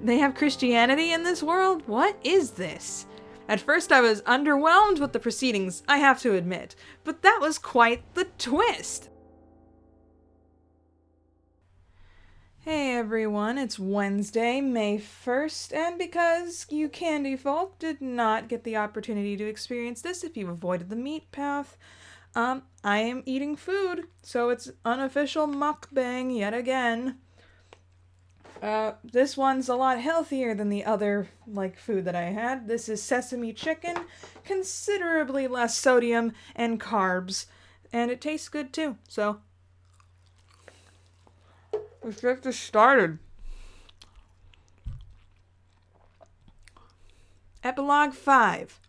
They have Christianity in this world? What is this? At first I was underwhelmed with the proceedings, I have to admit, but that was quite the twist. Hey everyone, it's Wednesday, May 1st, and because you candy folk did not get the opportunity to experience this if you avoided the meat path, I am eating food, so it's unofficial mukbang yet again. This one's a lot healthier than the other, food that I had. This is sesame chicken, considerably less sodium and carbs, and it tastes good too, so let's get this started. Epilogue 5.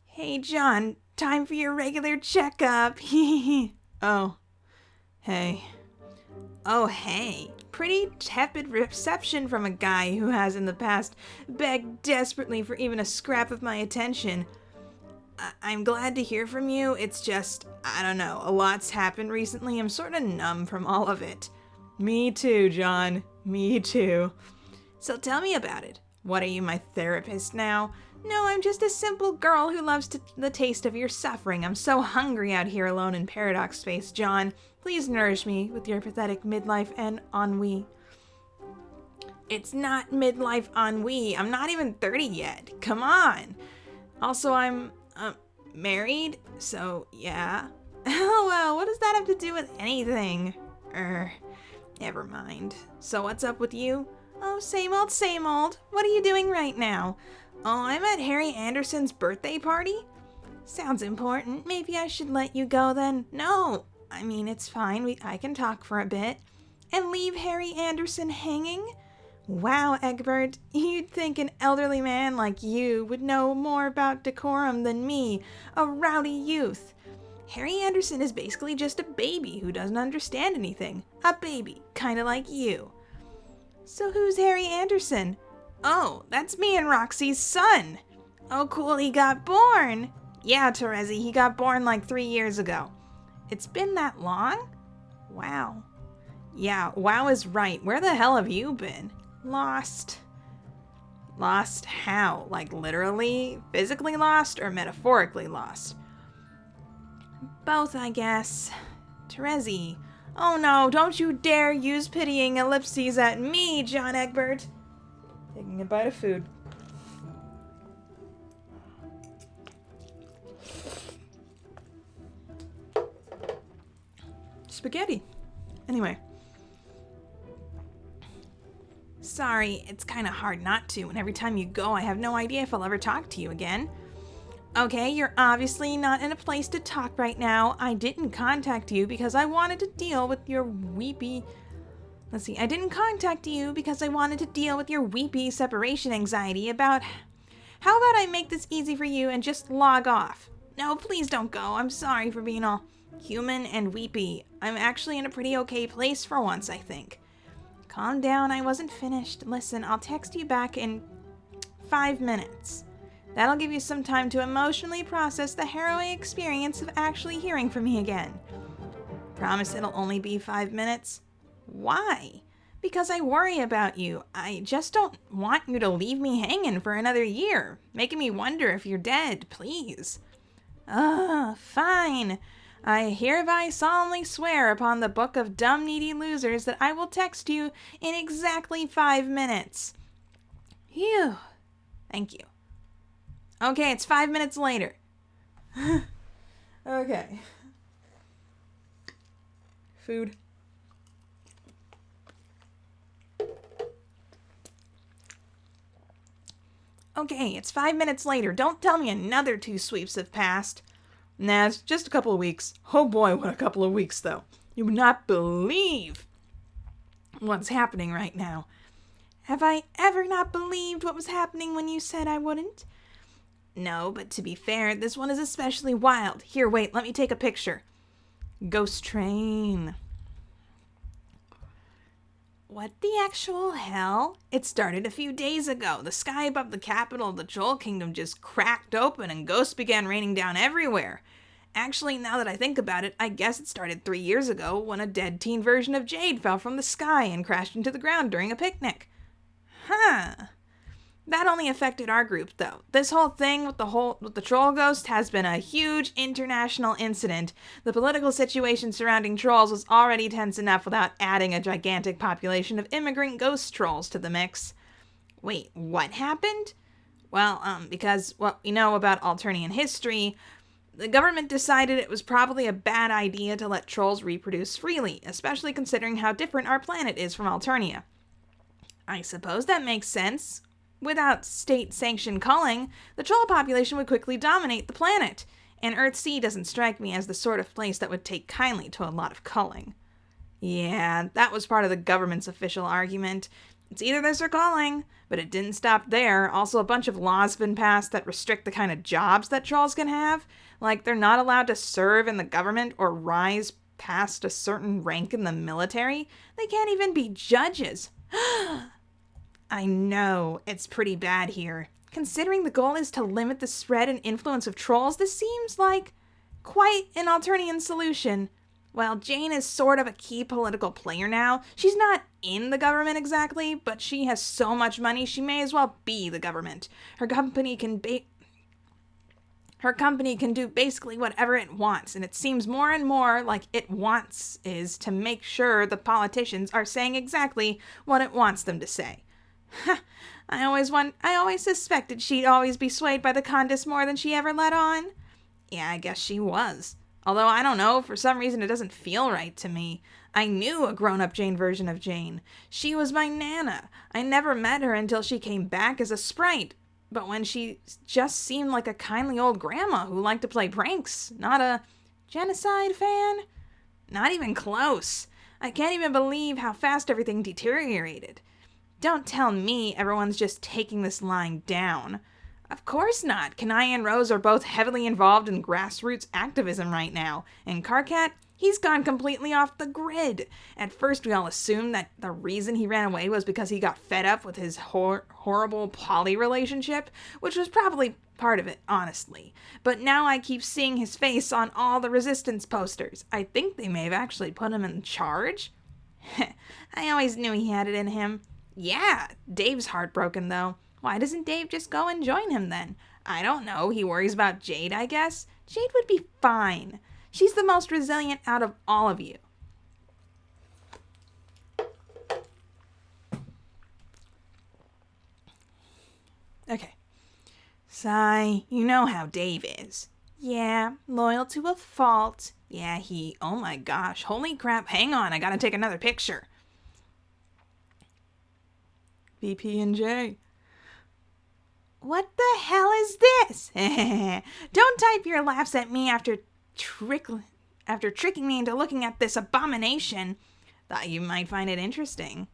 Hey, John, time for your regular checkup. Oh, hey. Oh, hey. Pretty tepid reception from a guy who has in the past begged desperately for even a scrap of my attention. I'm glad to hear from you. It's just, I don't know, a lot's happened recently. I'm sort of numb from all of it. Me too, John. Me too. So tell me about it. What, are you my therapist now? No, I'm just a simple girl who loves the taste of your suffering. I'm so hungry out here alone in Paradox Space, John. Please nourish me with your pathetic midlife and ennui. It's not midlife ennui. I'm not even 30 yet. Come on. Also, I'm married, so yeah. Well, what does that have to do with anything? Never mind. So what's up with you? Oh, same old, same old. What are you doing right now? Oh, I'm at Harry Anderson's birthday party? Sounds important. Maybe I should let you go then. No, I mean, it's fine. I can talk for a bit. And leave Harry Anderson hanging? Wow, Egbert, you'd think an elderly man like you would know more about decorum than me, a rowdy youth. Harry Anderson is basically just a baby who doesn't understand anything. A baby, kinda like you. So who's Harry Anderson? Oh, that's me and Roxy's son. Oh, cool, he got born. Yeah, Terezi, he got born 3 years ago. It's been that long? Wow. Yeah, wow is right. Where the hell have you been? Lost. Lost how? Literally, physically lost, or metaphorically lost? Both, I guess. Terezi. Oh no, don't you dare use pitying ellipses at me, John Egbert. Taking a bite of food. Spaghetti. Anyway. Sorry, it's kind of hard not to, and every time you go, I have no idea if I'll ever talk to you again. Okay, you're obviously not in a place to talk right now. I didn't contact you because I wanted to deal with your weepy... I didn't contact you because I wanted to deal with your weepy separation anxiety about... How about I make this easy for you and just log off? No, please don't go. I'm sorry for being all human and weepy. I'm actually in a pretty okay place for once, I think. Calm down, I wasn't finished. Listen, I'll text you back in 5 minutes. That'll give you some time to emotionally process the harrowing experience of actually hearing from me again. Promise it'll only be 5 minutes? Why? Because I worry about you. I just don't want you to leave me hanging for another year, making me wonder if you're dead, please. Fine. I hereby solemnly swear upon the book of dumb needy losers that I will text you in exactly 5 minutes. Phew. Thank you. Okay, it's 5 minutes later. Okay. Food. Okay, it's 5 minutes later. Don't tell me another 2 sweeps have passed. Nah, it's just a couple of weeks. Oh boy, what a couple of weeks, though. You would not believe what's happening right now. Have I ever not believed what was happening when you said I wouldn't? No, but to be fair, this one is especially wild. Here, wait, let me take a picture. Ghost train. What the actual hell? It started a few days ago. The sky above the capital of the Troll Kingdom just cracked open and ghosts began raining down everywhere. Actually, now that I think about it, I guess it started 3 years ago when a dead teen version of Jade fell from the sky and crashed into the ground during a picnic. Huh. That only affected our group, though. This whole thing with the troll ghost has been a huge international incident. The political situation surrounding trolls was already tense enough without adding a gigantic population of immigrant ghost trolls to the mix. Wait, what happened? Well, because what we know about Alternian history, the government decided it was probably a bad idea to let trolls reproduce freely, especially considering how different our planet is from Alternia. I suppose that makes sense. Without state-sanctioned culling, the troll population would quickly dominate the planet, and Earthsea doesn't strike me as the sort of place that would take kindly to a lot of culling. Yeah, that was part of the government's official argument. It's either this or culling, but it didn't stop there. Also, a bunch of laws have been passed that restrict the kind of jobs that trolls can have. Like, they're not allowed to serve in the government or rise past a certain rank in the military. They can't even be judges. I know, it's pretty bad here. Considering the goal is to limit the spread and influence of trolls, this seems like quite an Alternian solution. Well, Jane is sort of a key political player now. She's not in the government exactly, but she has so much money she may as well be the government. Her company can do basically whatever it wants, and it seems more and more like it wants is to make sure the politicians are saying exactly what it wants them to say. I always suspected she'd always be swayed by the Condis more than she ever let on. Yeah, I guess she was. Although, I don't know, for some reason it doesn't feel right to me. I knew a grown-up Jane version of Jane. She was my Nana. I never met her until she came back as a sprite. But when she just seemed like a kindly old grandma who liked to play pranks, not a genocide fan. Not even close. I can't even believe how fast everything deteriorated. Don't tell me everyone's just taking this lying down. Of course not. Kanai and Rose are both heavily involved in grassroots activism right now. And Karkat, he's gone completely off the grid. At first, we all assumed that the reason he ran away was because he got fed up with his horrible poly relationship, which was probably part of it, honestly. But now I keep seeing his face on all the resistance posters. I think they may have actually put him in charge. I always knew he had it in him. Yeah, Dave's heartbroken, though. Why doesn't Dave just go and join him, then? I don't know. He worries about Jade, I guess. Jade would be fine. She's the most resilient out of all of you. Okay. Sigh, you know how Dave is. Yeah, loyal to a fault. Yeah, oh my gosh, holy crap, hang on, I gotta take another picture. BP&J. What the hell is this? Don't type your laughs at me after tricking me into looking at this abomination. Thought you might find it interesting.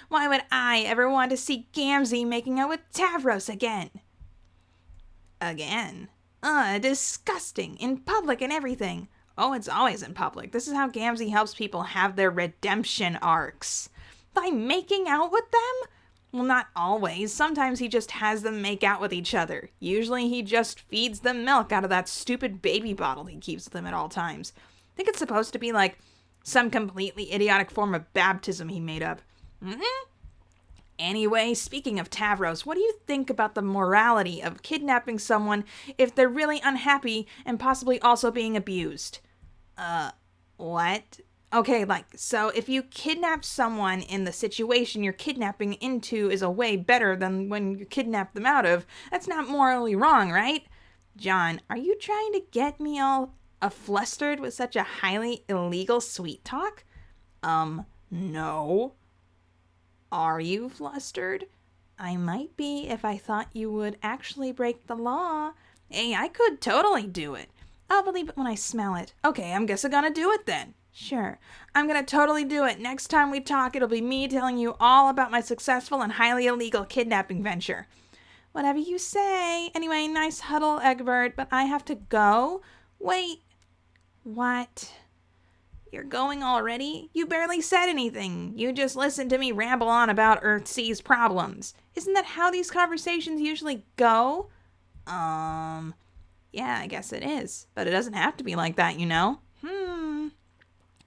Why would I ever want to see Gamzee making out with Tavros again? Again? Disgusting. In public and everything. Oh, it's always in public. This is how Gamzee helps people have their redemption arcs. By making out with them? Well, not always. Sometimes he just has them make out with each other. Usually he just feeds them milk out of that stupid baby bottle he keeps with him at all times. I think it's supposed to be like some completely idiotic form of baptism he made up. Anyway, speaking of Tavros, what do you think about the morality of kidnapping someone if they're really unhappy and possibly also being abused? What? Okay, so if you kidnap someone in the situation you're kidnapping into is a way better than when you kidnap them out of, that's not morally wrong, right? John, are you trying to get me all flustered with such a highly illegal sweet talk? No. Are you flustered? I might be if I thought you would actually break the law. Hey, I could totally do it. I'll believe it when I smell it. Okay, I'm guess I'm gonna do it then. Sure, I'm gonna totally do it. Next time we talk, it'll be me telling you all about my successful and highly illegal kidnapping venture. Whatever you say. Anyway, nice huddle, Egbert, but I have to go. Wait. What? You're going already? You barely said anything. You just listened to me ramble on about Earthsea's problems. Isn't that how these conversations usually go? Yeah, I guess it is. But it doesn't have to be like that, you know?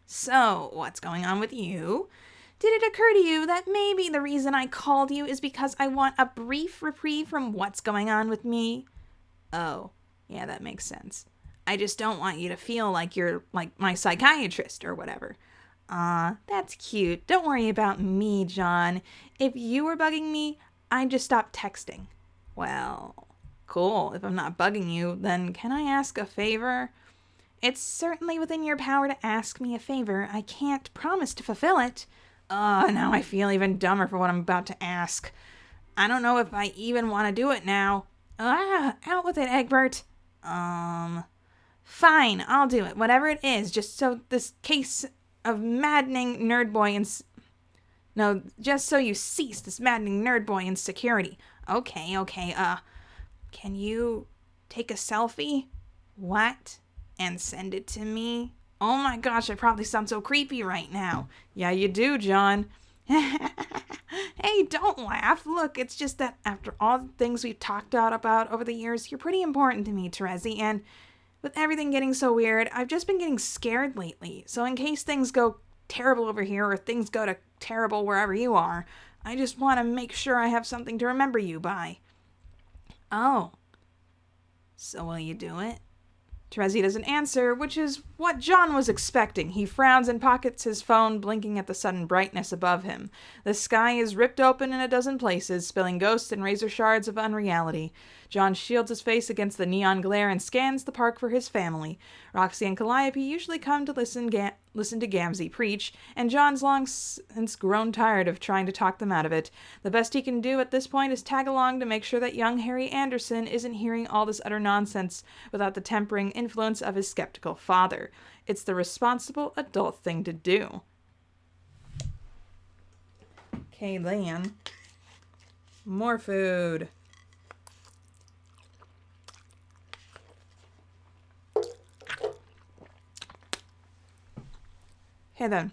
So, what's going on with you? Did it occur to you that maybe the reason I called you is because I want a brief reprieve from what's going on with me? Oh, yeah, that makes sense. I just don't want you to feel like you're like my psychiatrist or whatever. That's cute. Don't worry about me, John. If you were bugging me, I'd just stop texting. Well, cool. If I'm not bugging you, then can I ask a favor? It's certainly within your power to ask me a favor. I can't promise to fulfill it. Now I feel even dumber for what I'm about to ask. I don't know if I even want to do it now. Out with it, Egbert. Fine, I'll do it. Whatever it is, just so this case of maddening nerd boy just so you cease this maddening nerd boy insecurity. Okay. Can you take a selfie? What? And send it to me? Oh my gosh, I probably sound so creepy right now. Yeah, you do, John. Hey, don't laugh. Look, it's just that after all the things we've talked about over the years, you're pretty important to me, Terezi, and with everything getting so weird, I've just been getting scared lately. So in case things go terrible over here or things go to terrible wherever you are, I just want to make sure I have something to remember you by. Oh. So will you do it? Terezi doesn't answer, which is what John was expecting. He frowns and pockets his phone, blinking at the sudden brightness above him. The sky is ripped open in a dozen places, spilling ghosts and razor shards of unreality. John shields his face against the neon glare and scans the park for his family. Roxy and Calliope usually come to listen to Gamzee preach, and John's long since grown tired of trying to talk them out of it. The best he can do at this point is tag along to make sure that young Harry Anderson isn't hearing all this utter nonsense without the tempering influence of his skeptical father. It's the responsible adult thing to do. Okay, then. More food. Hey then.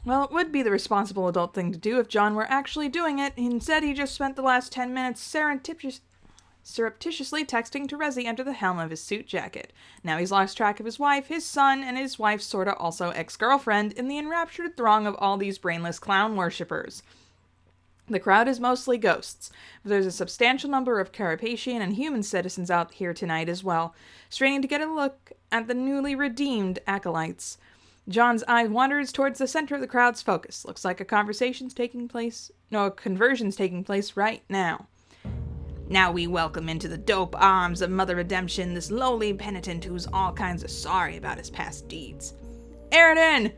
Well, it would be the responsible adult thing to do if John were actually doing it. Instead, he just spent the last 10 minutes surreptitiously texting Terezi under the helm of his suit jacket. Now he's lost track of his wife, his son, and his wife's sorta also ex-girlfriend in the enraptured throng of all these brainless clown worshippers. The crowd is mostly ghosts, but there's a substantial number of Carapacian and human citizens out here tonight as well, straining to get a look at the newly redeemed acolytes. John's eye wanders towards the center of the crowd's focus. Looks like a conversion's taking place right now. Now we welcome into the dope arms of Mother Redemption this lowly penitent who's all kinds of sorry about his past deeds. Eridan!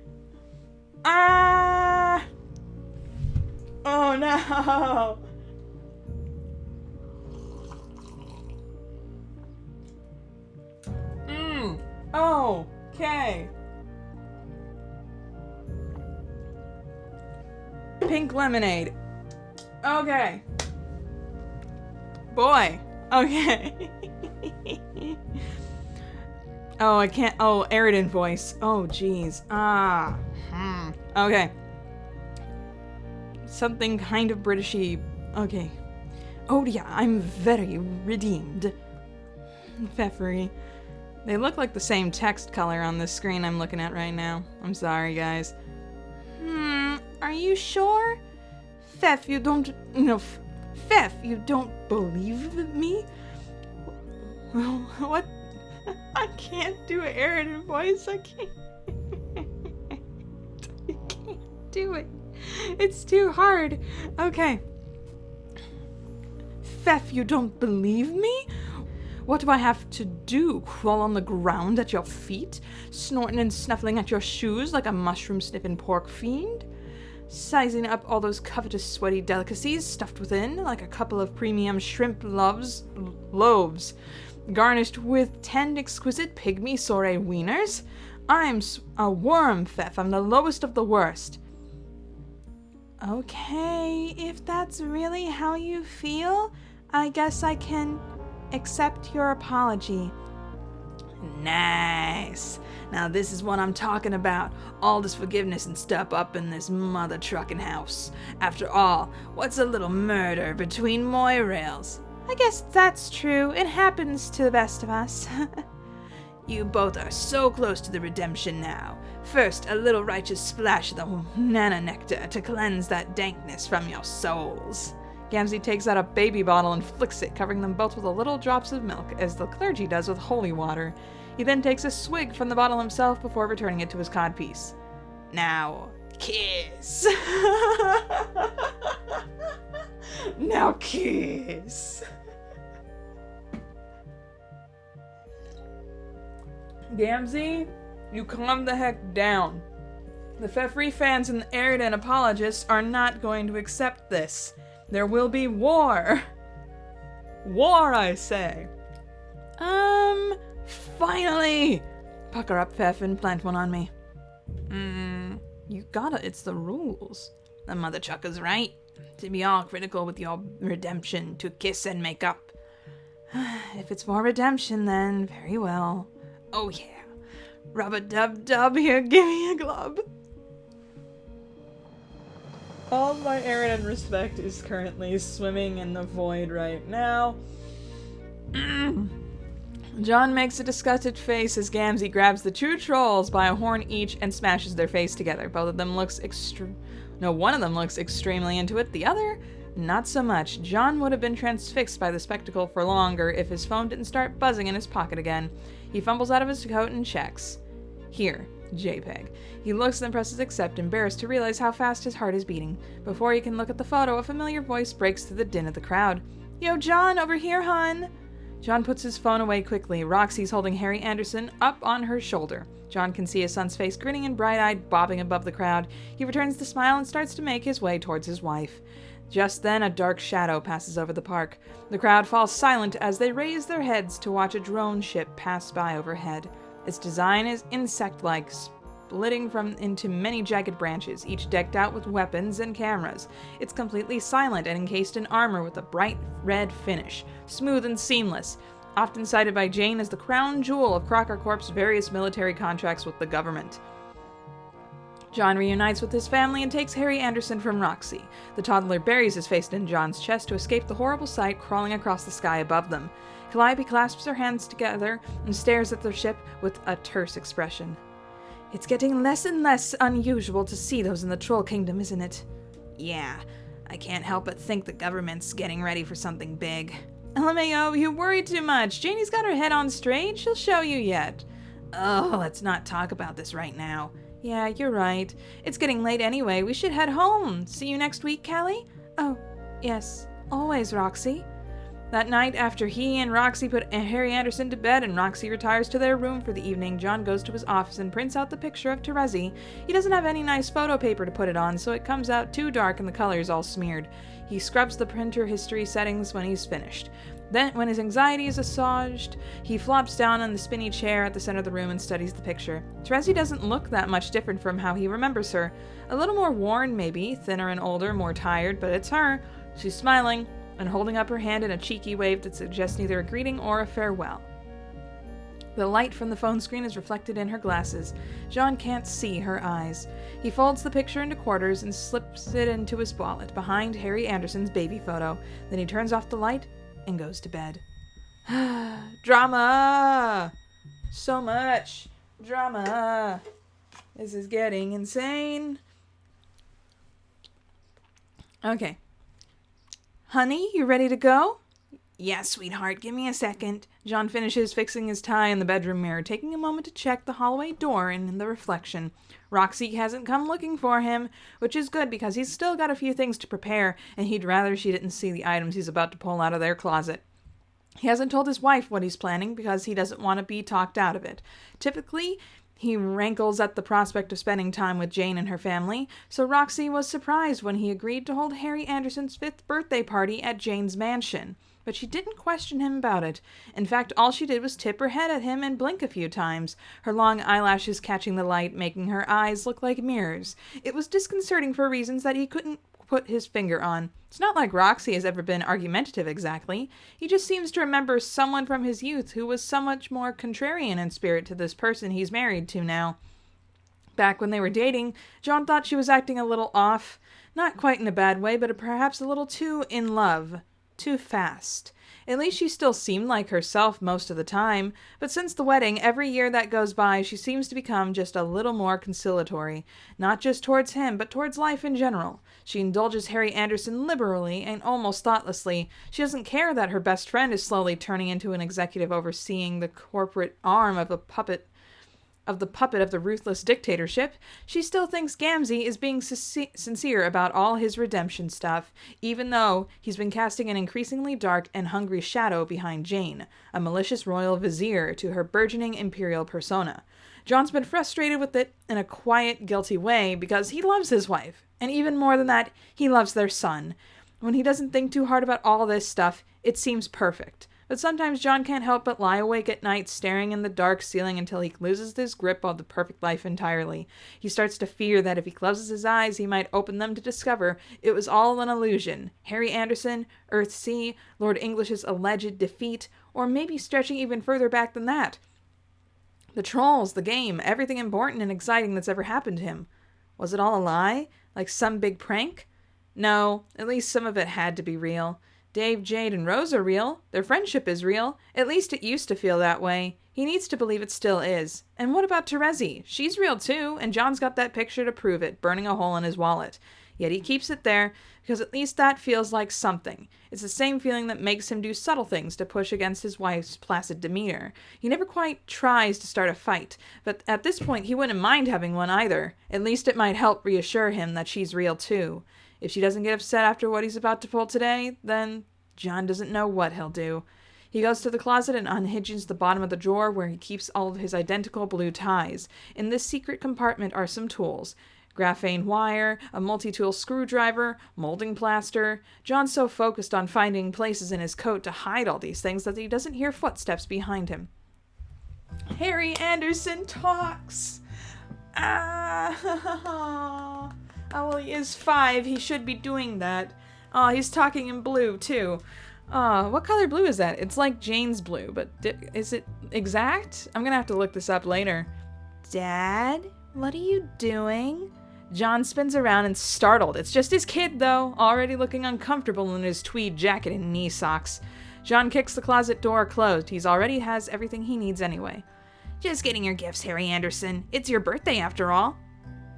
Oh no! Okay. Pink lemonade. Okay. Boy. Okay. Oh, I can't. Oh, Eridan voice. Oh, jeez. Okay. Something kind of Britishy. Okay. Oh, yeah, I'm very redeemed. Pfeffery. They look like the same text color on this screen I'm looking at right now. I'm sorry, guys. Are you sure? Pfeff, you don't... No, Pfeff, you don't believe me? Well, what? I can't do an Eridan voice. I can't do it. It's too hard. Okay. Pfeff, you don't believe me? What do I have to do? Crawl on the ground at your feet? Snorting and snuffling at your shoes like a mushroom-sniffing pork fiend? Sizing up all those covetous sweaty delicacies stuffed within like a couple of premium shrimp loaves, garnished with 10 exquisite pygmy soiree wieners? I'm a worm, Pfeff. I'm the lowest of the worst. Okay, if that's really how you feel, I guess I can accept your apology. Nice. Now this is what I'm talking about. All this forgiveness and stuff up in this mother trucking house. After all, what's a little murder between moirails? I guess that's true. It happens to the best of us. You both are so close to the redemption now. First, a little righteous splash of the nana nectar to cleanse that dankness from your souls. Gamzee takes out a baby bottle and flicks it, covering them both with a little drops of milk, as the clergy does with holy water. He then takes a swig from the bottle himself before returning it to his codpiece. Now, kiss. Now kiss. Gamzee, you calm the heck down. The Fefri fans and the Eridan apologists are not going to accept this. There will be war. War, I say. Finally! Pucker up, Fef, and plant one on me. You gotta, it's the rules. The mother chucker's right. To be all critical with your redemption, to kiss and make up. If it's for redemption, then very well. Oh yeah. Rub-a-dub-dub, here, give me a glove. All my Eridan respect is currently swimming in the void right now. John makes a disgusted face as Gamzee grabs the two trolls by a horn each and smashes their face together. One of them looks extremely into it. The other, not so much. John would have been transfixed by the spectacle for longer if his phone didn't start buzzing in his pocket again. He fumbles out of his coat and checks. Here, JPEG. He looks and presses accept, embarrassed to realize how fast his heart is beating. Before he can look at the photo, a familiar voice breaks through the din of the crowd. Yo, John, over here, hun. John puts his phone away quickly. Roxy's holding Harry Anderson up on her shoulder. John can see his son's face grinning and bright-eyed, bobbing above the crowd. He returns the smile and starts to make his way towards his wife. Just then, a dark shadow passes over the park. The crowd falls silent as they raise their heads to watch a drone ship pass by overhead. Its design is insect-like, splitting into many jagged branches, each decked out with weapons and cameras. It's completely silent and encased in armor with a bright red finish, smooth and seamless, often cited by Jane as the crown jewel of Crocker Corp's various military contracts with the government. John reunites with his family and takes Harry Anderson from Roxy. The toddler buries his face in John's chest to escape the horrible sight crawling across the sky above them. Calliope clasps her hands together and stares at the ship with a terse expression. It's getting less and less unusual to see those in the Troll Kingdom, isn't it? Yeah, I can't help but think the government's getting ready for something big. LMAO, you worry too much. Janie's got her head on straight. She'll show you yet. Oh, let's not talk about this right now. Yeah, you're right. It's getting late anyway. We should head home. See you next week, Callie? Oh, yes. Always, Roxy. That night, after he and Roxy put Harry Anderson to bed and Roxy retires to their room for the evening, John goes to his office and prints out the picture of Terezi. He doesn't have any nice photo paper to put it on, so it comes out too dark and the colors all smeared. He scrubs the printer history settings when he's finished. Then, when his anxiety is assuaged, he flops down on the spinny chair at the center of the room and studies the picture. Terezi doesn't look that much different from how he remembers her. A little more worn, maybe, thinner and older, more tired, but it's her. She's smiling and holding up her hand in a cheeky wave that suggests neither a greeting or a farewell. The light from the phone screen is reflected in her glasses. John can't see her eyes. He folds the picture into quarters and slips it into his wallet behind Harry Anderson's baby photo. Then he turns off the light and goes to bed. Drama! So much drama. This is getting insane. Okay. Honey, you ready to go? Yeah, sweetheart, give me a second. John finishes fixing his tie in the bedroom mirror, taking a moment to check the hallway door and in the reflection. Roxy hasn't come looking for him, which is good because he's still got a few things to prepare, and he'd rather she didn't see the items he's about to pull out of their closet. He hasn't told his wife what he's planning because he doesn't want to be talked out of it. Typically, he rankles at the prospect of spending time with Jane and her family, so Roxy was surprised when he agreed to hold Harry Anderson's 5th birthday party at Jane's mansion. But she didn't question him about it. In fact, all she did was tip her head at him and blink a few times, her long eyelashes catching the light, making her eyes look like mirrors. It was disconcerting for reasons that he couldn't put his finger on. It's not like Roxy has ever been argumentative exactly. He just seems to remember someone from his youth who was so much more contrarian in spirit to this person he's married to now. Back when they were dating, John thought she was acting a little off. Not quite in a bad way, but perhaps a little too in love. Too fast. At least she still seemed like herself most of the time, but since the wedding, every year that goes by, she seems to become just a little more conciliatory, not just towards him, but towards life in general. She indulges Harry Anderson liberally and almost thoughtlessly. She doesn't care that her best friend is slowly turning into an executive overseeing the corporate arm of the puppet of the ruthless dictatorship. She still thinks Gamzee is being sincere about all his redemption stuff, even though he's been casting an increasingly dark and hungry shadow behind Jane, a malicious royal vizier to her burgeoning imperial persona. John's been frustrated with it in a quiet, guilty way because he loves his wife, and even more than that, he loves their son. When he doesn't think too hard about all this stuff, it seems perfect. But sometimes John can't help but lie awake at night staring in the dark ceiling until he loses his grip on the perfect life entirely. He starts to fear that if he closes his eyes, he might open them to discover it was all an illusion. Harry Anderson, Earthsea, Lord English's alleged defeat, or maybe stretching even further back than that. The trolls, the game, everything important and exciting that's ever happened to him. Was it all a lie? Like some big prank? No, at least some of it had to be real. Dave, Jade, and Rose are real. Their friendship is real. At least it used to feel that way. He needs to believe it still is. And what about Terezi? She's real too, and John's got that picture to prove it, burning a hole in his wallet. Yet he keeps it there, because at least that feels like something. It's the same feeling that makes him do subtle things to push against his wife's placid demeanor. He never quite tries to start a fight, but at this point he wouldn't mind having one either. At least it might help reassure him that she's real too. If she doesn't get upset after what he's about to pull today, then John doesn't know what he'll do. He goes to the closet and unhinges the bottom of the drawer where he keeps all of his identical blue ties. In this secret compartment are some tools. Graphene wire, a multi-tool screwdriver, molding plaster. John's so focused on finding places in his coat to hide all these things that he doesn't hear footsteps behind him. Harry Anderson talks! Ah! Oh, well, he is 5. He should be doing that. Oh, he's talking in blue, too. What color blue is that? It's like Jane's blue, but is it exact? I'm gonna have to look this up later. Dad, what are you doing? John spins around and startled. It's just his kid, though, already looking uncomfortable in his tweed jacket and knee socks. John kicks the closet door closed. He's already has everything he needs anyway. Just getting your gifts, Harry Anderson. It's your birthday, after all.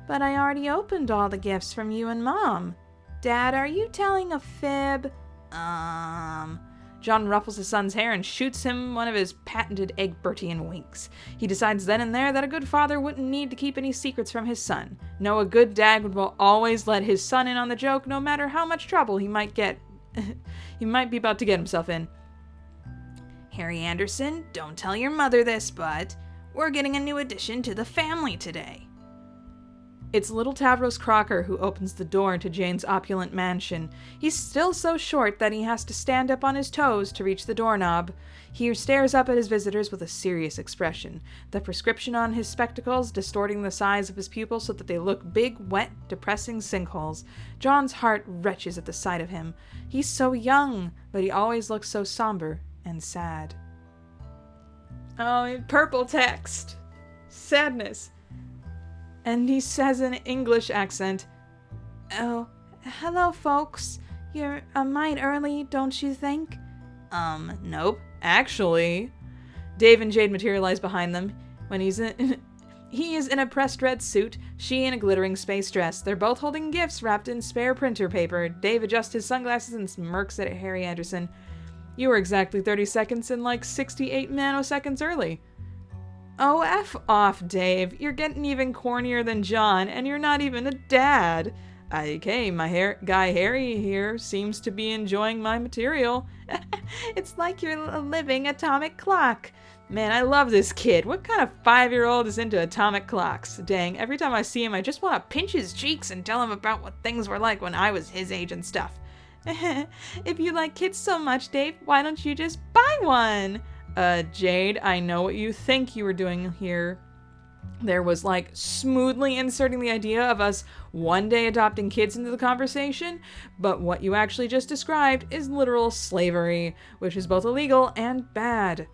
But I already opened all the gifts from you and Mom. Dad, are you telling a fib? John ruffles his son's hair and shoots him one of his patented Egbertian winks. He decides then and there that a good father wouldn't need to keep any secrets from his son. No, a good dad will always let his son in on the joke, no matter how much trouble he might get. He might be about to get himself in. Harry Anderson, don't tell your mother this, but we're getting a new addition to the family today. It's little Tavros Crocker who opens the door to Jane's opulent mansion. He's still so short that he has to stand up on his toes to reach the doorknob. He stares up at his visitors with a serious expression, the prescription on his spectacles distorting the size of his pupils so that they look big, wet, depressing sinkholes. John's heart retches at the sight of him. He's so young, but he always looks so somber and sad. Oh, purple text. Sadness. And he says in an English accent, "Oh, hello, folks. You're a mite early, don't you think?" Nope. Actually, Dave and Jade materialize behind them. When he is in a pressed red suit, she in a glittering space dress. They're both holding gifts wrapped in spare printer paper. Dave adjusts his sunglasses and smirks at Harry Anderson. You were exactly 30 seconds and like 68 nanoseconds early. Oh, F off, Dave. You're getting even cornier than John, and you're not even a dad. Okay, my guy Harry here seems to be enjoying my material. It's like you're a living atomic clock. Man, I love this kid. What kind of 5-year-old is into atomic clocks? Dang, every time I see him, I just want to pinch his cheeks and tell him about what things were like when I was his age and stuff. If you like kids so much, Dave, why don't you just buy one? Jade, I know what you think you were doing here. There was like smoothly inserting the idea of us one day adopting kids into the conversation, but what you actually just described is literal slavery, which is both illegal and bad.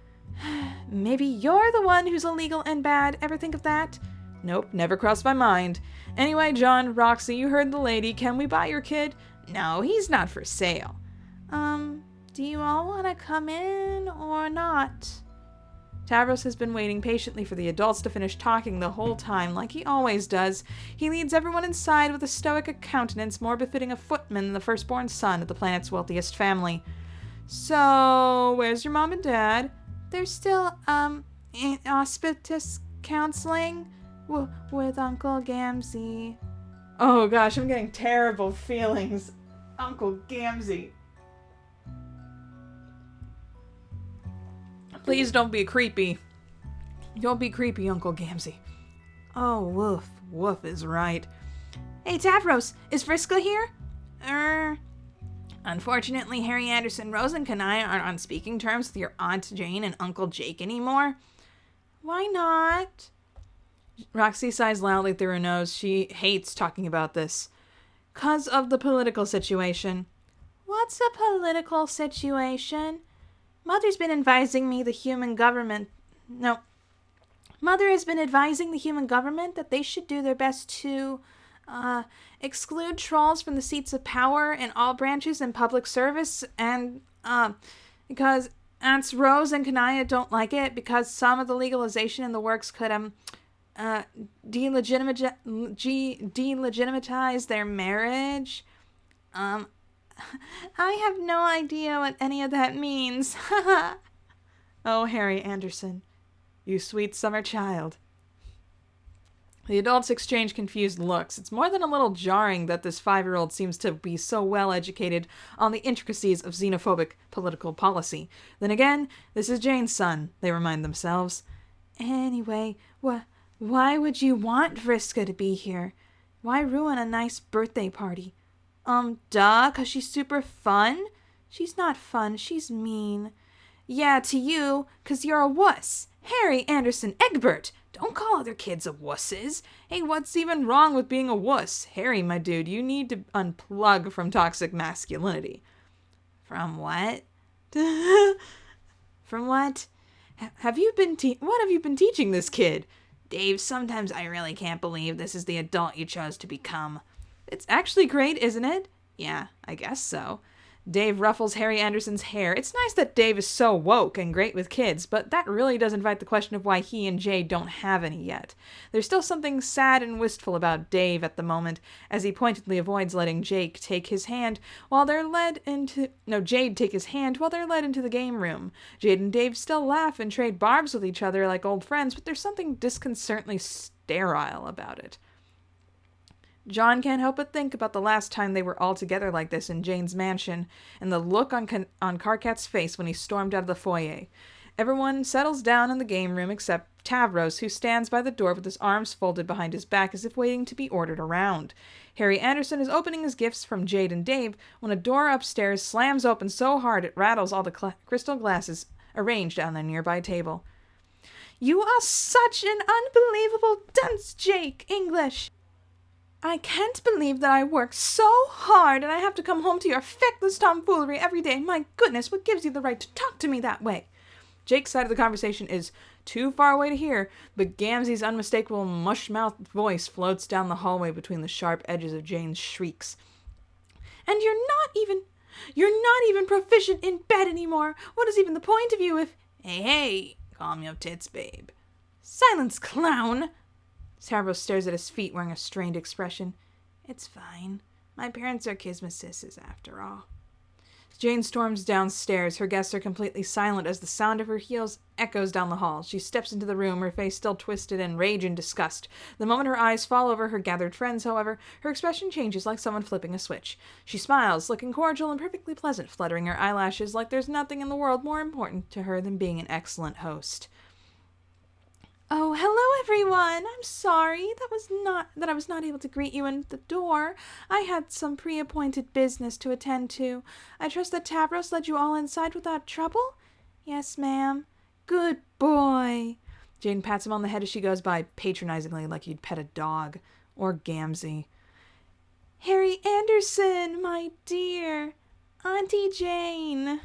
Maybe you're the one who's illegal and bad. Ever think of that? Nope, never crossed my mind. Anyway, John, Roxy, you heard the lady. Can we buy your kid? No, he's not for sale. Do you all want to come in or not? Tavros has been waiting patiently for the adults to finish talking the whole time, like he always does. He leads everyone inside with a stoic countenance more befitting a footman than the firstborn son of the planet's wealthiest family. So, where's your mom and dad? They're still, in auspicious counseling with Uncle Gamzee. Oh gosh, I'm getting terrible feelings. Uncle Gamzee. Please don't be creepy. Don't be creepy, Uncle Gamzee. Oh, woof. Woof is right. Hey, Tavros, is Vriska here? Unfortunately, Harry Anderson, Rosen, and I aren't on speaking terms with your Aunt Jane and Uncle Jake anymore. Why not? Roxy sighs loudly through her nose. She hates talking about this. 'Cause of the political situation. What's a political situation? Mother has been advising the human government that they should do their best to exclude trolls from the seats of power in all branches in public service, and because Aunts Rose and Kanaya don't like it because some of the legalization in the works could delegitimize their marriage. I have no idea what any of that means. Oh, Harry Anderson, you sweet summer child. The adults exchange confused looks. It's more than a little jarring that this 5-year-old seems to be so well educated on the intricacies of xenophobic political policy. Then again, this is Jane's son, they remind themselves. Anyway, why would you want Vriska to be here? Why ruin a nice birthday party? 'Cause she's super fun? She's not fun, she's mean. Yeah, to you, 'cause you're a wuss. Harry Anderson Egbert! Don't call other kids a wusses. Hey, what's even wrong with being a wuss? Harry, my dude, you need to unplug from toxic masculinity. From what? From what? What have you been teaching this kid? Dave, sometimes I really can't believe this is the adult you chose to become. It's actually great, isn't it? Yeah, I guess so. Dave ruffles Harry Anderson's hair. It's nice that Dave is so woke and great with kids, but that really does invite the question of why he and Jade don't have any yet. There's still something sad and wistful about Dave at the moment, as he pointedly avoids letting Jade take his hand while they're led into the game room. Jade and Dave still laugh and trade barbs with each other like old friends, but there's something disconcertingly sterile about it. John can't help but think about the last time they were all together like this in Jane's mansion, and the look on Karkat's face when he stormed out of the foyer. Everyone settles down in the game room except Tavros, who stands by the door with his arms folded behind his back as if waiting to be ordered around. Harry Anderson is opening his gifts from Jade and Dave when a door upstairs slams open so hard it rattles all the crystal glasses arranged on a nearby table. You are such an unbelievable dunce, Jake English! I can't believe that I work so hard and I have to come home to your feckless tomfoolery every day. My goodness, what gives you the right to talk to me that way? Jake's side of the conversation is too far away to hear, but Gamzee's unmistakable mush-mouthed voice floats down the hallway between the sharp edges of Jane's shrieks. And you're not even proficient in bed anymore. What is even the point of you if... Hey, calm your tits, babe. Silence, clown! Tavros stares at his feet, wearing a strained expression. It's fine. My parents are Kismasisses, after all. Jane storms downstairs. Her guests are completely silent as the sound of her heels echoes down the hall. She steps into the room, her face still twisted in rage and disgust. The moment her eyes fall over her gathered friends, however, her expression changes like someone flipping a switch. She smiles, looking cordial and perfectly pleasant, fluttering her eyelashes like there's nothing in the world more important to her than being an excellent host. Oh, hello everyone! I'm sorry that I was not able to greet you in the door. I had some pre-appointed business to attend to. I trust that Tavros led you all inside without trouble? Yes, ma'am. Good boy. Jane pats him on the head as she goes by, patronizingly like you'd pet a dog. Or Gamzee. Harry Anderson, my dear. Auntie Jane.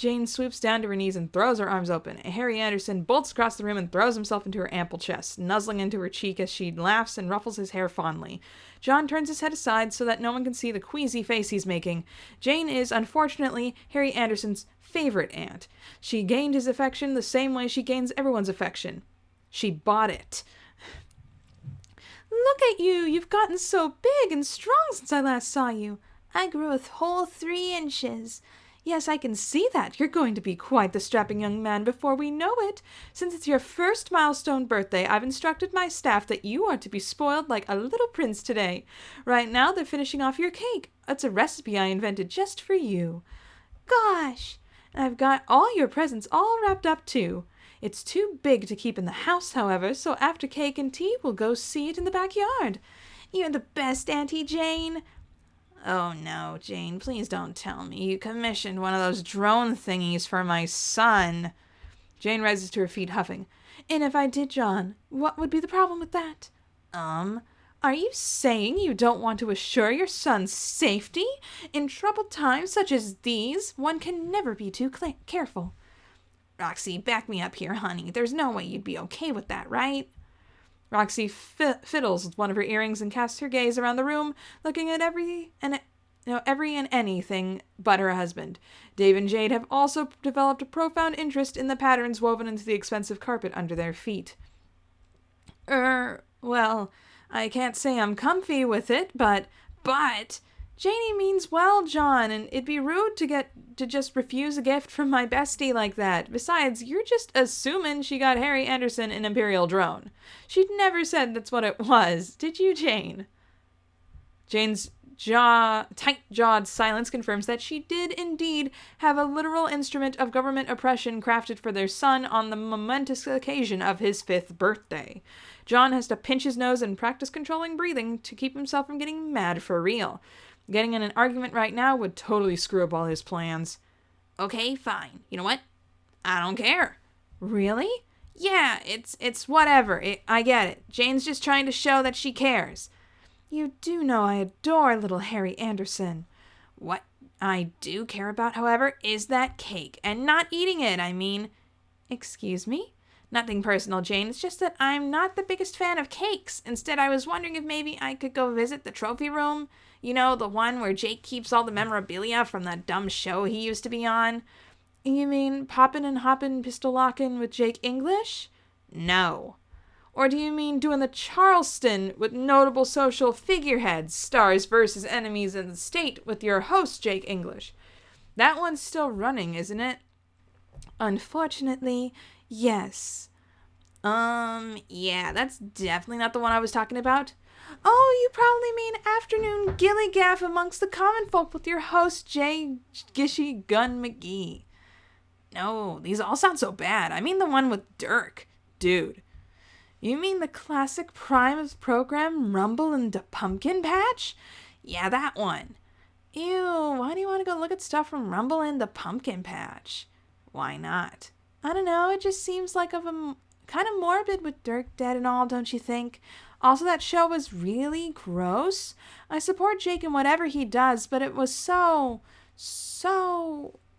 Jane swoops down to her knees and throws her arms open. Harry Anderson bolts across the room and throws himself into her ample chest, nuzzling into her cheek as she laughs and ruffles his hair fondly. John turns his head aside so that no one can see the queasy face he's making. Jane is, unfortunately, Harry Anderson's favorite aunt. She gained his affection the same way she gains everyone's affection. She bought it. Look at you! You've gotten so big and strong since I last saw you. I grew a whole 3 inches. Yes, I can see that. You're going to be quite the strapping young man before we know it. Since it's your first milestone birthday, I've instructed my staff that you are to be spoiled like a little prince today. Right now, they're finishing off your cake. It's a recipe I invented just for you. Gosh! And I've got all your presents all wrapped up, too. It's too big to keep in the house, however, so after cake and tea, we'll go see it in the backyard. You're the best, Auntie Jane. Oh no, Jane, please don't tell me you commissioned one of those drone thingies for my son. Jane rises to her feet, huffing. And if I did, John, what would be the problem with that? Are you saying you don't want to assure your son's safety? In troubled times such as these, one can never be too careful. Roxy, back me up here, honey. There's no way you'd be okay with that, right? Roxy fiddles with one of her earrings and casts her gaze around the room, looking at every and anything but her husband. Dave and Jade have also developed a profound interest in the patterns woven into the expensive carpet under their feet. Well, I can't say I'm comfy with it, but Janie means well, John, and it'd be rude to just refuse a gift from my bestie like that. Besides, you're just assuming she got Harry Anderson an Imperial drone. She'd never said that's what it was, did you, Jane? Jane's tight-jawed silence confirms that she did indeed have a literal instrument of government oppression crafted for their son on the momentous occasion of his 5th birthday. John has to pinch his nose and practice controlling breathing to keep himself from getting mad for real. Getting in an argument right now would totally screw up all his plans. Okay, fine. You know what? I don't care. Really? Yeah, it's whatever. I get it. Jane's just trying to show that she cares. You do know I adore little Harry Anderson. What I do care about, however, is that cake, and not eating it, I mean. Excuse me? Nothing personal, Jane. It's just that I'm not the biggest fan of cakes. Instead, I was wondering if maybe I could go visit the trophy room. You know, the one where Jake keeps all the memorabilia from that dumb show he used to be on. You mean poppin' and hoppin' pistol lockin' with Jake English? No. Or do you mean doing the Charleston with notable social figureheads, stars versus enemies in the state with your host, Jake English? That one's still running, isn't it? Unfortunately, yes. Yeah, that's definitely not the one I was talking about. Oh, you probably mean afternoon gilly-gaff amongst the common folk with your host, J. Gishy Gun McGee. No, these all sound so bad. I mean the one with Dirk. Dude. You mean the classic prime of the program, Rumble in the Pumpkin Patch? Yeah, that one. Ew, why do you want to go look at stuff from Rumble in the Pumpkin Patch? Why not? I don't know, it just seems like kind of morbid with Dirk dead and all, don't you think? Also, that show was really gross. I support Jake in whatever he does, but it was so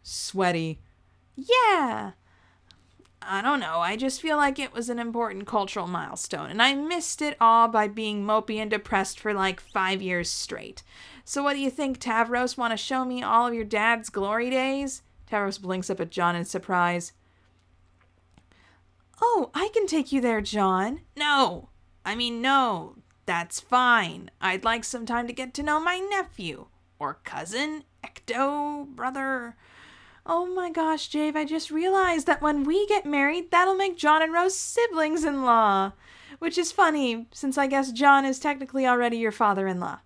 sweaty. Yeah. I don't know, I just feel like it was an important cultural milestone, and I missed it all by being mopey and depressed for like 5 years straight. So what do you think, Tavros? Want to show me all of your dad's glory days? Tavros blinks up at John in surprise. Oh, I can take you there, John. No, that's fine. I'd like some time to get to know my nephew. Or cousin, ecto, brother. Oh my gosh, Jave, I just realized that when we get married, that'll make John and Rose siblings-in-law. Which is funny, since I guess John is technically already your father-in-law.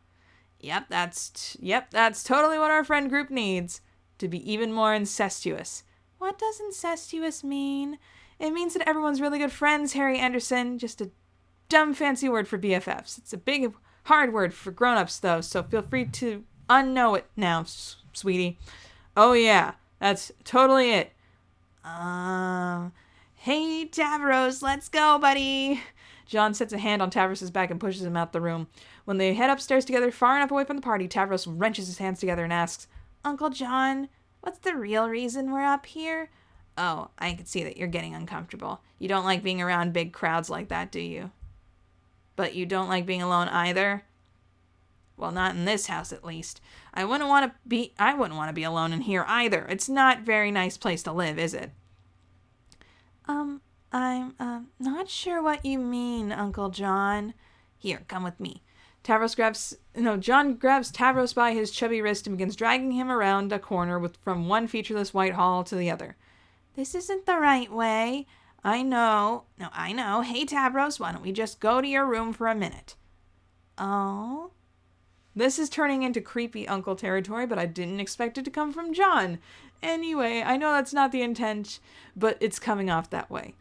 Yep, that's totally what our friend group needs. To be even more incestuous. What does incestuous mean? It means that everyone's really good friends, Harry Anderson. Just a dumb fancy word for BFFs. It's a big, hard word for grown-ups, though, so feel free to unknow it now, sweetie. Oh, yeah. That's totally it. Hey, Tavros, let's go, buddy. John sets a hand on Tavros' back and pushes him out the room. When they head upstairs together, far enough away from the party, Tavros wrenches his hands together and asks, Uncle John, What's the real reason we're up here? Oh, I can see that you're getting uncomfortable. You don't like being around big crowds like that, do you? But you don't like being alone either? Well, not in this house, at least. I wouldn't want to be alone in here either. It's not a very nice place to live, is it? I'm not sure what you mean, Uncle John. Here, come with me. John grabs Tavros by his chubby wrist and begins dragging him around a corner from one featureless white hall to the other. This isn't the right way. I know. No, I know. Hey, Tavros, why don't we just go to your room for a minute? Oh? This is turning into creepy uncle territory, but I didn't expect it to come from John. Anyway, I know that's not the intent, but it's coming off that way.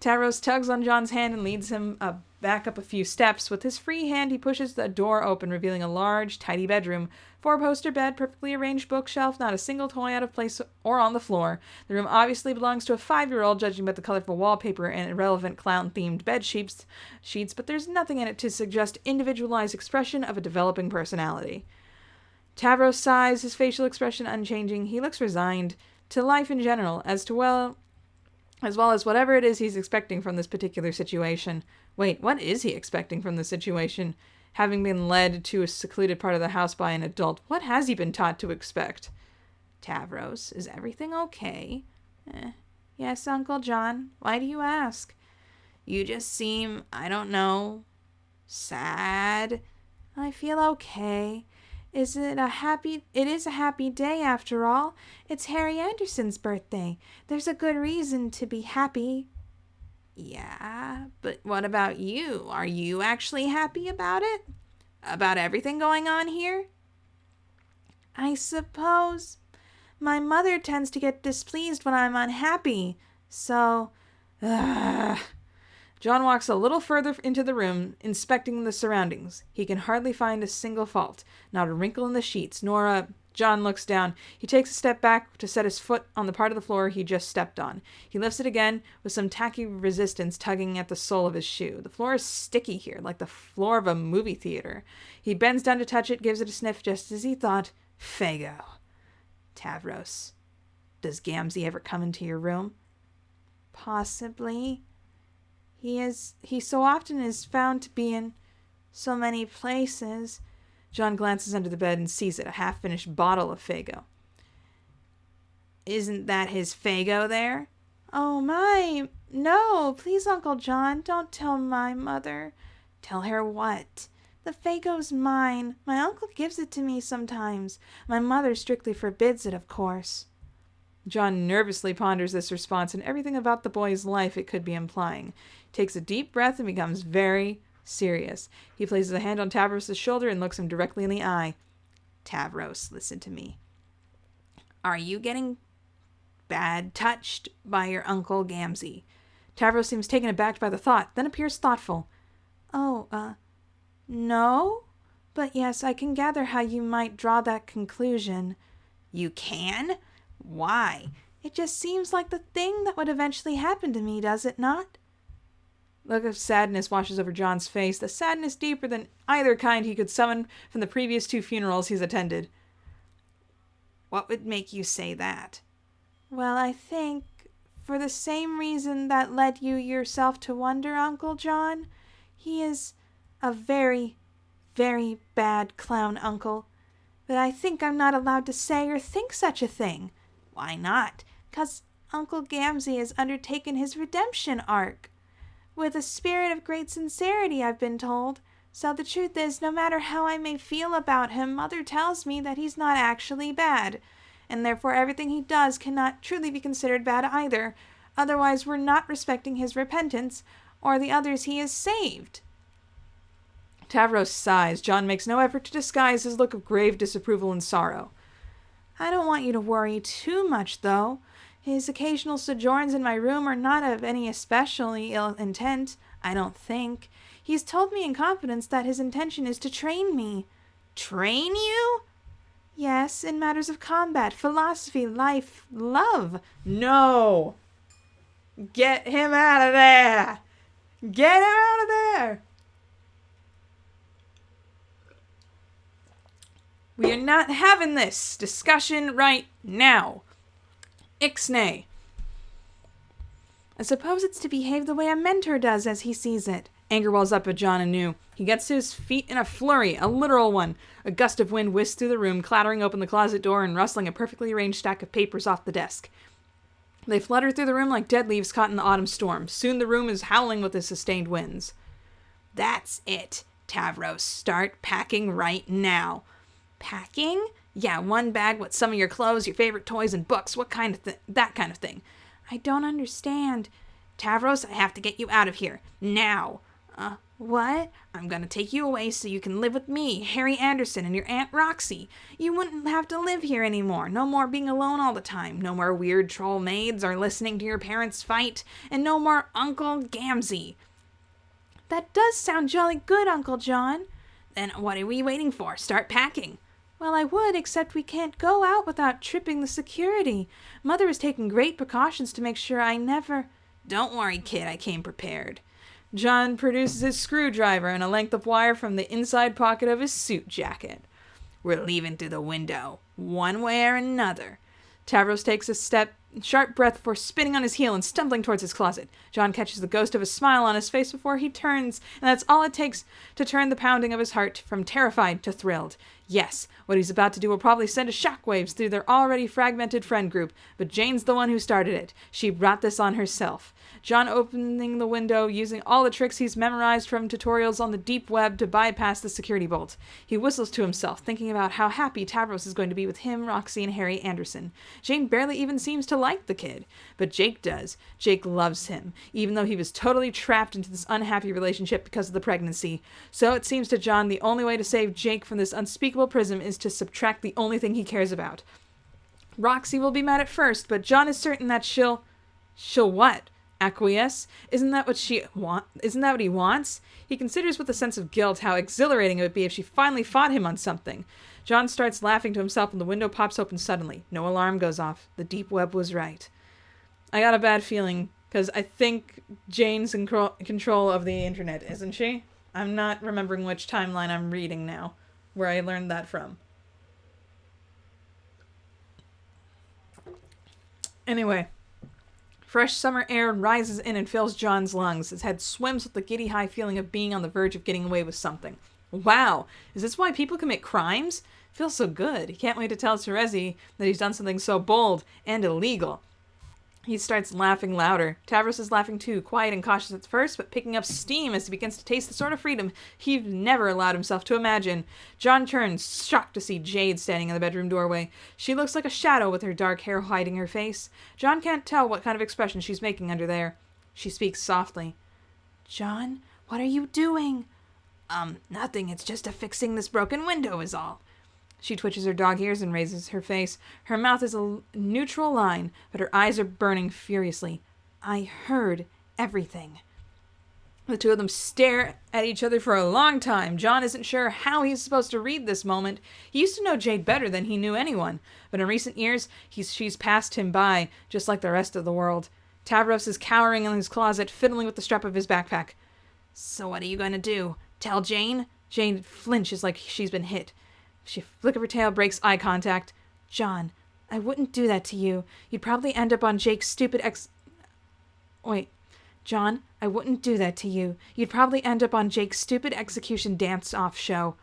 Tavros tugs on John's hand and leads him back up a few steps. With his free hand, he pushes the door open, revealing a large, tidy bedroom. 4-poster bed, perfectly arranged bookshelf, not a single toy out of place or on the floor. The room obviously belongs to a 5-year-old, judging by the colorful wallpaper and irrelevant clown-themed bed sheets, but there's nothing in it to suggest individualized expression of a developing personality. Tavros sighs, his facial expression unchanging. He looks resigned to life in general, as well as whatever it is he's expecting from this particular situation. Wait, what is he expecting from this situation? Having been led to a secluded part of the house by an adult, what has he been taught to expect? Tavros, is everything okay? Yes, Uncle John. Why do you ask? You just seem, I don't know, sad. I feel okay. It is a happy day after all. It's Harry Anderson's birthday. There's a good reason to be happy. Yeah, but what about you? Are you actually happy about it? About everything going on here? I suppose. My mother tends to get displeased when I'm unhappy, so... John walks a little further into the room, inspecting the surroundings. He can hardly find a single fault, not a wrinkle in the sheets, nor a... John looks down. He takes a step back to set his foot on the part of the floor he just stepped on. He lifts it again, with some tacky resistance tugging at the sole of his shoe. The floor is sticky here, like the floor of a movie theater. He bends down to touch it, gives it a sniff, just as he thought. Fago. Tavros. Does Gamzee ever come into your room? Possibly. He so often is found to be in so many places. John glances under the bed and sees it, a half-finished bottle of Fago. Isn't that his Fago there? Oh, my. No, please, Uncle John, don't tell my mother. Tell her what? The Fago's mine. My uncle gives it to me sometimes. My mother strictly forbids it, of course. John nervously ponders this response and everything about the boy's life it could be implying. He takes a deep breath and becomes very serious. He places a hand on Tavros' shoulder and looks him directly in the eye. Tavros, listen to me. Are you getting bad touched by your Uncle Gamzee? Tavros seems taken aback by the thought, then appears thoughtful. Oh, no? But yes, I can gather how you might draw that conclusion. You can? Why? It just seems like the thing that would eventually happen to me, does it not? Look of sadness washes over John's face, the sadness deeper than either kind he could summon from the previous 2 funerals he's attended. What would make you say that? Well, I think, for the same reason that led you yourself to wonder, Uncle John, he is a very, very bad clown uncle. But I think I'm not allowed to say or think such a thing. Why not? 'Cause Uncle Gamzee has undertaken his redemption arc. With a spirit of great sincerity, I've been told. So the truth is, no matter how I may feel about him, Mother tells me that he's not actually bad, and therefore everything he does cannot truly be considered bad either. Otherwise, we're not respecting his repentance, or the others he has saved. Tavros sighs. John makes no effort to disguise his look of grave disapproval and sorrow. I don't want you to worry too much, though. His occasional sojourns in my room are not of any especially ill intent, I don't think. He's told me in confidence that his intention is to train me. Train you? Yes, in matters of combat, philosophy, life, love. No! Get him out of there! Get him out of there! We are not having this discussion right now. Ixnay. I suppose it's to behave the way a mentor does as he sees it. Anger wells up at John anew. He gets to his feet in a flurry, a literal one. A gust of wind whisks through the room, clattering open the closet door and rustling a perfectly arranged stack of papers off the desk. They flutter through the room like dead leaves caught in the autumn storm. Soon the room is howling with the sustained winds. That's it, Tavros. Start packing right now. Packing? Yeah, one bag with some of your clothes, your favorite toys, and books. What kind of that kind of thing. I don't understand. Tavros, I have to get you out of here. Now. What? I'm gonna take you away so you can live with me, Harry Anderson, and your Aunt Roxy. You wouldn't have to live here anymore. No more being alone all the time. No more weird troll maids or listening to your parents fight. And no more Uncle Gamzee. That does sound jolly good, Uncle John. Then what are we waiting for? Start packing. Well, I would, except we can't go out without tripping the security. Mother is taking great precautions to make sure I never... Don't worry, kid, I came prepared. John produces his screwdriver and a length of wire from the inside pocket of his suit jacket. We're leaving through the window, one way or another. Tavros takes a sharp breath before spinning on his heel and stumbling towards his closet. John catches the ghost of a smile on his face before he turns, and that's all it takes to turn the pounding of his heart from terrified to thrilled. Yes, what he's about to do will probably send shockwaves through their already fragmented friend group, but Jane's the one who started it. She brought this on herself. John opening the window, using all the tricks he's memorized from tutorials on the deep web to bypass the security bolt. He whistles to himself, thinking about how happy Tavros is going to be with him, Roxy, and Harry Anderson. Jane barely even seems to like the kid, but Jake does. Jake loves him, even though he was totally trapped into this unhappy relationship because of the pregnancy. So it seems to John the only way to save Jake from this unspeakable prison is to subtract the only thing he cares about. Roxy will be mad at first, but John is certain that she'll what? Acquiesce? Isn't that what he wants? He considers with a sense of guilt how exhilarating it would be if she finally fought him on something. John starts laughing to himself and the window pops open suddenly. No alarm goes off. The deep web was right. I got a bad feeling, because I think Jane's in control of the internet, isn't she? I'm not remembering which timeline I'm reading now, where I learned that from. Anyway. Fresh summer air rises in and fills John's lungs. His head swims with the giddy high feeling of being on the verge of getting away with something. Wow, is this why people commit crimes? Feels so good. He can't wait to tell Terezi that he's done something so bold and illegal. He starts laughing louder. Tavros is laughing too, quiet and cautious at first, but picking up steam as he begins to taste the sort of freedom he'd never allowed himself to imagine. John turns, shocked to see Jade standing in the bedroom doorway. She looks like a shadow with her dark hair hiding her face. John can't tell what kind of expression she's making under there. She speaks softly. John, what are you doing? Nothing. It's just fixing this broken window is all. She twitches her dog ears and raises her face. Her mouth is a neutral line, but her eyes are burning furiously. I heard everything. The two of them stare at each other for a long time. John isn't sure how he's supposed to read this moment. He used to know Jade better than he knew anyone, but in recent years, she's passed him by, just like the rest of the world. Tavros is cowering in his closet, fiddling with the strap of his backpack. So what are you going to do? Tell Jane? Jane flinches like she's been hit. She flick of her tail, breaks eye contact. John, I wouldn't do that to you. You'd probably end up on Jake's stupid John, I wouldn't do that to you. You'd probably end up on Jake's stupid execution dance-off show.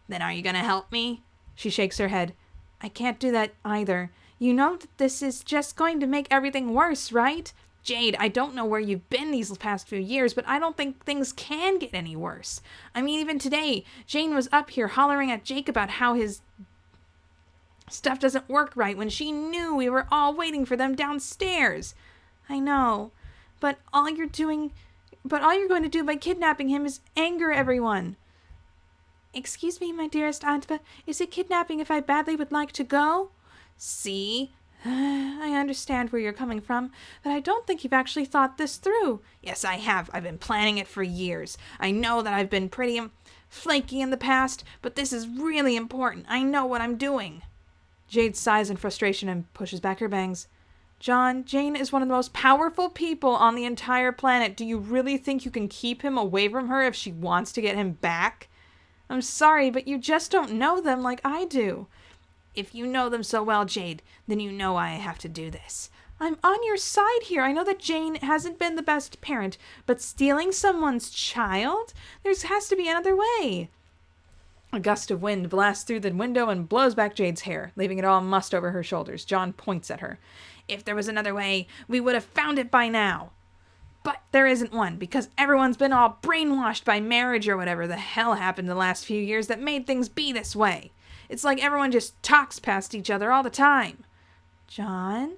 Then are you gonna help me? She shakes her head. I can't do that either. You know that this is just going to make everything worse, right? Jade, I don't know where you've been these past few years, but I don't think things can get any worse. I mean, even today, Jane was up here hollering at Jake about how his stuff doesn't work right when she knew we were all waiting for them downstairs. I know, but all you're going to do by kidnapping him is anger everyone. Excuse me, my dearest aunt, but is it kidnapping if I badly would like to go? See? I understand where you're coming from, but I don't think you've actually thought this through. Yes, I have. I've been planning it for years. I know that I've been pretty flaky in the past, but this is really important. I know what I'm doing. Jade sighs in frustration and pushes back her bangs. John, Jane is one of the most powerful people on the entire planet. Do you really think you can keep him away from her if she wants to get him back? I'm sorry, but you just don't know them like I do. If you know them so well, Jade, then you know why I have to do this. I'm on your side here. I know that Jane hasn't been the best parent, but stealing someone's child? There has to be another way. A gust of wind blasts through the window and blows back Jade's hair, leaving it all mussed over her shoulders. John points at her. If there was another way, we would have found it by now. But there isn't one, because everyone's been all brainwashed by marriage or whatever the hell happened the last few years that made things be this way. It's like everyone just talks past each other all the time. John,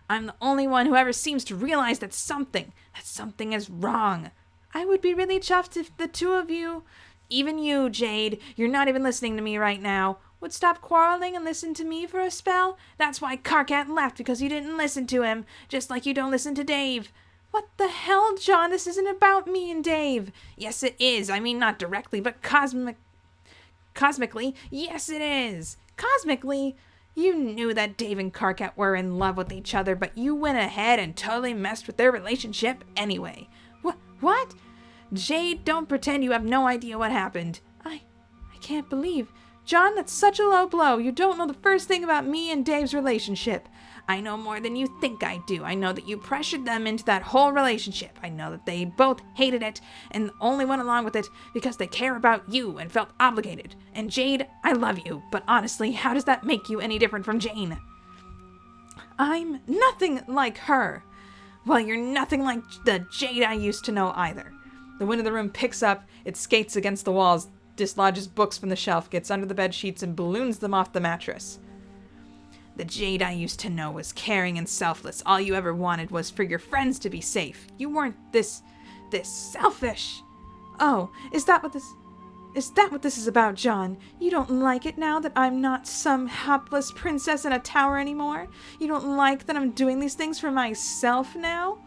I'm the only one who ever seems to realize that something is wrong. I would be really chuffed if the two of you, even you, Jade, you're not even listening to me right now, would stop quarreling and listen to me for a spell. That's why Karkat left, because you didn't listen to him, just like you don't listen to Dave. What the hell, John? This isn't about me and Dave. Yes, it is. I mean, not directly, but cosmically, yes, it is. Cosmically? You knew that Dave and Karkat were in love with each other, but you went ahead and totally messed with their relationship anyway. What? Jade, don't pretend you have no idea what happened. I can't believe. John, that's such a low blow. You don't know the first thing about me and Dave's relationship. I know more than you think I do. I know that you pressured them into that whole relationship. I know that they both hated it and only went along with it because they care about you and felt obligated. And Jade, I love you, but honestly, how does that make you any different from Jane? I'm nothing like her. Well, you're nothing like the Jade I used to know either. The wind of the room picks up, it skates against the walls, dislodges books from the shelf, gets under the bed sheets, and balloons them off the mattress. The Jade I used to know was caring and selfless. All you ever wanted was for your friends to be safe. You weren't this selfish. Oh, is that what this is about, John? You don't like it now that I'm not some hapless princess in a tower anymore? You don't like that I'm doing these things for myself now?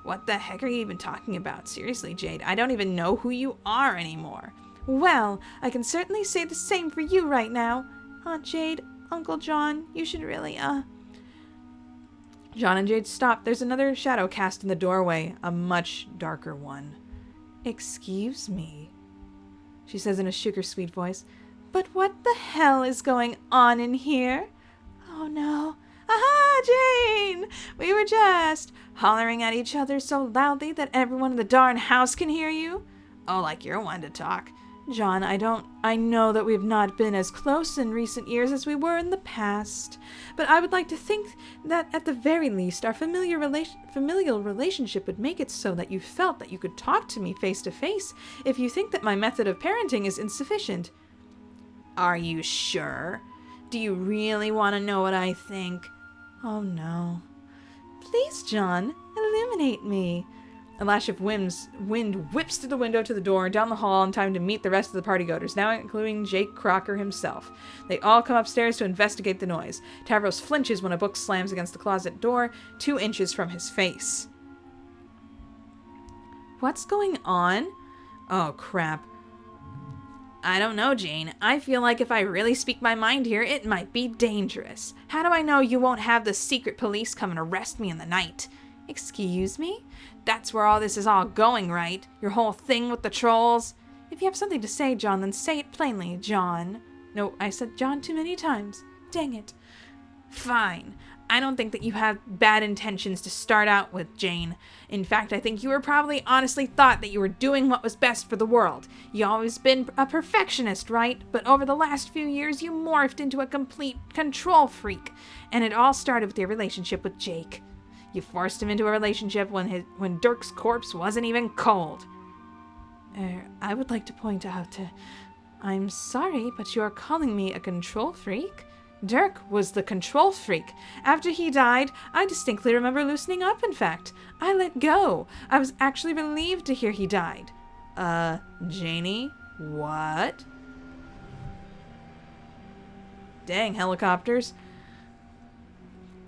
What the heck are you even talking about? Seriously, Jade, I don't even know who you are anymore. Well, I can certainly say the same for you right now. Aunt Jade, Uncle John, you should really, John and Jade stop. There's another shadow cast in the doorway, a much darker one. Excuse me, she says in a sugar-sweet voice. But what the hell is going on in here? Oh no. Aha, Jane! We were just hollering at each other so loudly that everyone in the darn house can hear you. Oh, like you're one to talk. John, I know that we've not been as close in recent years as we were in the past, but I would like to think that at the very least our familial relationship would make it so that you felt that you could talk to me face to face if you think that my method of parenting is insufficient. Are you sure? Do you really want to know what I think? Oh no. Please, John, illuminate me. A lash of wind whips through the window to the door and down the hall in time to meet the rest of the partygoers, now including Jake Crocker himself. They all come upstairs to investigate the noise. Tavros flinches when a book slams against the closet door 2 inches from his face. What's going on? Oh, crap. I don't know, Jane. I feel like if I really speak my mind here, it might be dangerous. How do I know you won't have the secret police come and arrest me in the night? Excuse me? That's where all this is all going, right? Your whole thing with the trolls? If you have something to say, John, then say it plainly, John. No, I said John too many times. Dang it. Fine. I don't think that you have bad intentions to start out with, Jane. In fact, I think you were probably honestly thought that you were doing what was best for the world. You always been a perfectionist, right? But over the last few years, you morphed into a complete control freak. And it all started with your relationship with Jake. You forced him into a relationship when Dirk's corpse wasn't even cold. I would like to point out, I'm sorry, but you're calling me a control freak? Dirk was the control freak. After he died, I distinctly remember loosening up, in fact. I let go. I was actually relieved to hear he died. Janie? What? Dang, helicopters.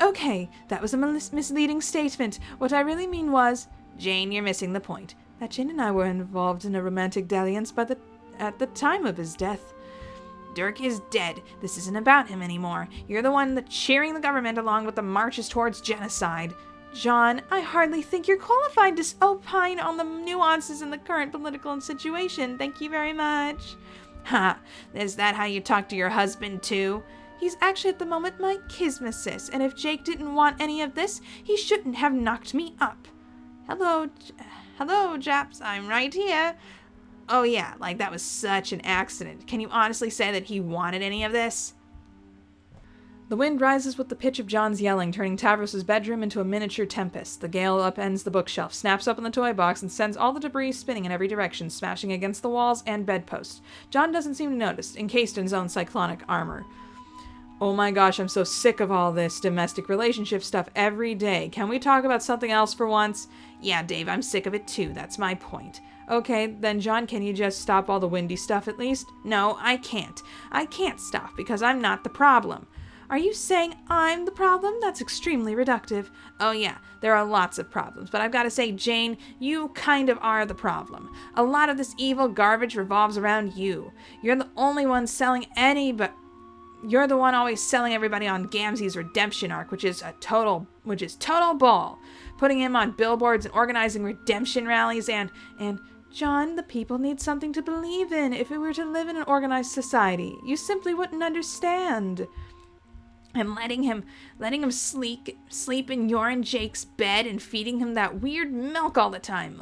Okay, that was a misleading statement. What I really mean was... Jane, you're missing the point. That Jane and I were involved in a romantic dalliance at the time of his death. Dirk is dead. This isn't about him anymore. You're the one that's cheering the government along with the marches towards genocide. John, I hardly think you're qualified to opine on the nuances in the current political situation. Thank you very much. Ha! Is that how you talk to your husband, too? He's actually at the moment my kismesis, and if Jake didn't want any of this, he shouldn't have knocked me up. Hello, Japs, I'm right here. Oh yeah, like that was such an accident. Can you honestly say that he wanted any of this? The wind rises with the pitch of John's yelling, turning Tavros' bedroom into a miniature tempest. The gale upends the bookshelf, snaps open the toy box, and sends all the debris spinning in every direction, smashing against the walls and bedposts. John doesn't seem to notice, encased in his own cyclonic armor. Oh my gosh, I'm so sick of all this domestic relationship stuff every day. Can we talk about something else for once? Yeah, Dave, I'm sick of it too. That's my point. Okay, then John, can you just stop all the windy stuff at least? No, I can't. I can't stop because I'm not the problem. Are you saying I'm the problem? That's extremely reductive. Oh yeah, there are lots of problems, but I've got to say, Jane, you kind of are the problem. A lot of this evil garbage revolves around you. You're the only one selling You're the one always selling everybody on Gamzee's redemption arc, which is total bull. Putting him on billboards and organizing redemption rallies and John, the people need something to believe in. If we were to live in an organized society, you simply wouldn't understand. And letting him sleep in your and Jake's bed and feeding him that weird milk all the time.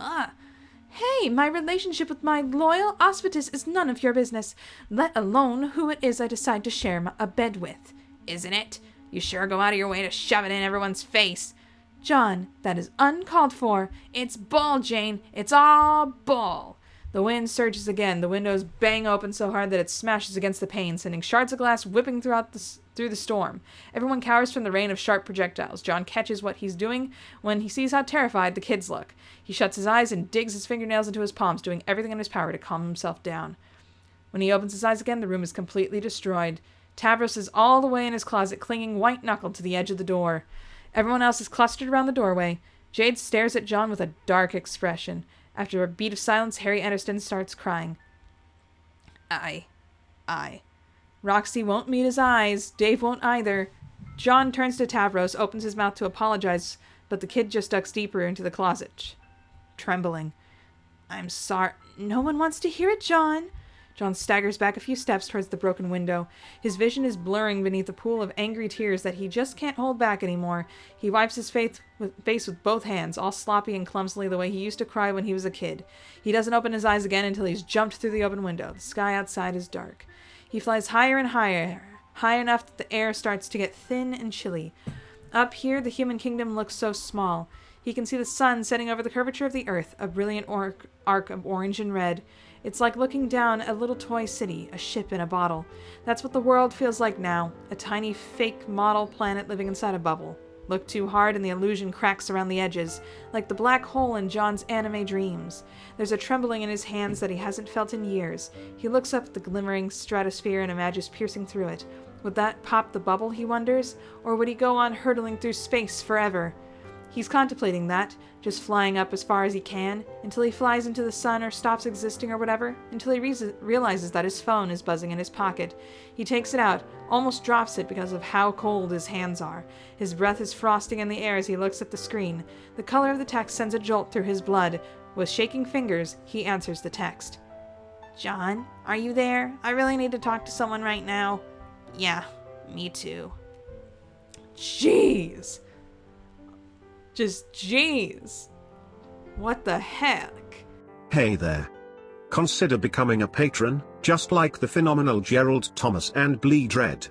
Hey, my relationship with my loyal hospitus is none of your business, let alone who it is I decide to share a bed with. Isn't it? You sure go out of your way to shove it in everyone's face. John, that is uncalled for. It's bull, Jane. It's all bull. The wind surges again. The windows bang open so hard that it smashes against the pane, sending shards of glass whipping through the storm. Everyone cowers from the rain of sharp projectiles. John catches what he's doing when he sees how terrified the kids look. He shuts his eyes and digs his fingernails into his palms, doing everything in his power to calm himself down. When he opens his eyes again, the room is completely destroyed. Tavros is all the way in his closet, clinging white-knuckled to the edge of the door. Everyone else is clustered around the doorway. Jade stares at John with a dark expression. After a beat of silence, Harry Anderson starts crying. I. Roxy won't meet his eyes. Dave won't either. John turns to Tavros, opens his mouth to apologize, but the kid just ducks deeper into the closet, trembling. I'm sorry. No one wants to hear it, John. John staggers back a few steps towards the broken window. His vision is blurring beneath a pool of angry tears that he just can't hold back anymore. He wipes his face with both hands, all sloppy and clumsily the way he used to cry when he was a kid. He doesn't open his eyes again until he's jumped through the open window. The sky outside is dark. He flies higher and higher, high enough that the air starts to get thin and chilly. Up here, the human kingdom looks so small. He can see the sun setting over the curvature of the earth, a brilliant arc of orange and red. It's like looking down a little toy city, a ship in a bottle. That's what the world feels like now, a tiny fake model planet living inside a bubble. Look too hard and the illusion cracks around the edges, like the black hole in John's anime dreams. There's a trembling in his hands that he hasn't felt in years. He looks up at the glimmering stratosphere and imagines piercing through it. Would that pop the bubble, he wonders? Or would he go on hurtling through space forever? He's contemplating that, just flying up as far as he can, until he flies into the sun or stops existing or whatever, until he realizes that his phone is buzzing in his pocket. He takes it out, almost drops it because of how cold his hands are. His breath is frosting in the air as he looks at the screen. The color of the text sends a jolt through his blood. With shaking fingers, he answers the text. John, are you there? I really need to talk to someone right now. Yeah, me too. Jeez. Just jeez. What the heck? Hey there. Consider becoming a patron, just like the phenomenal Gerald Thomas and Bleed Red.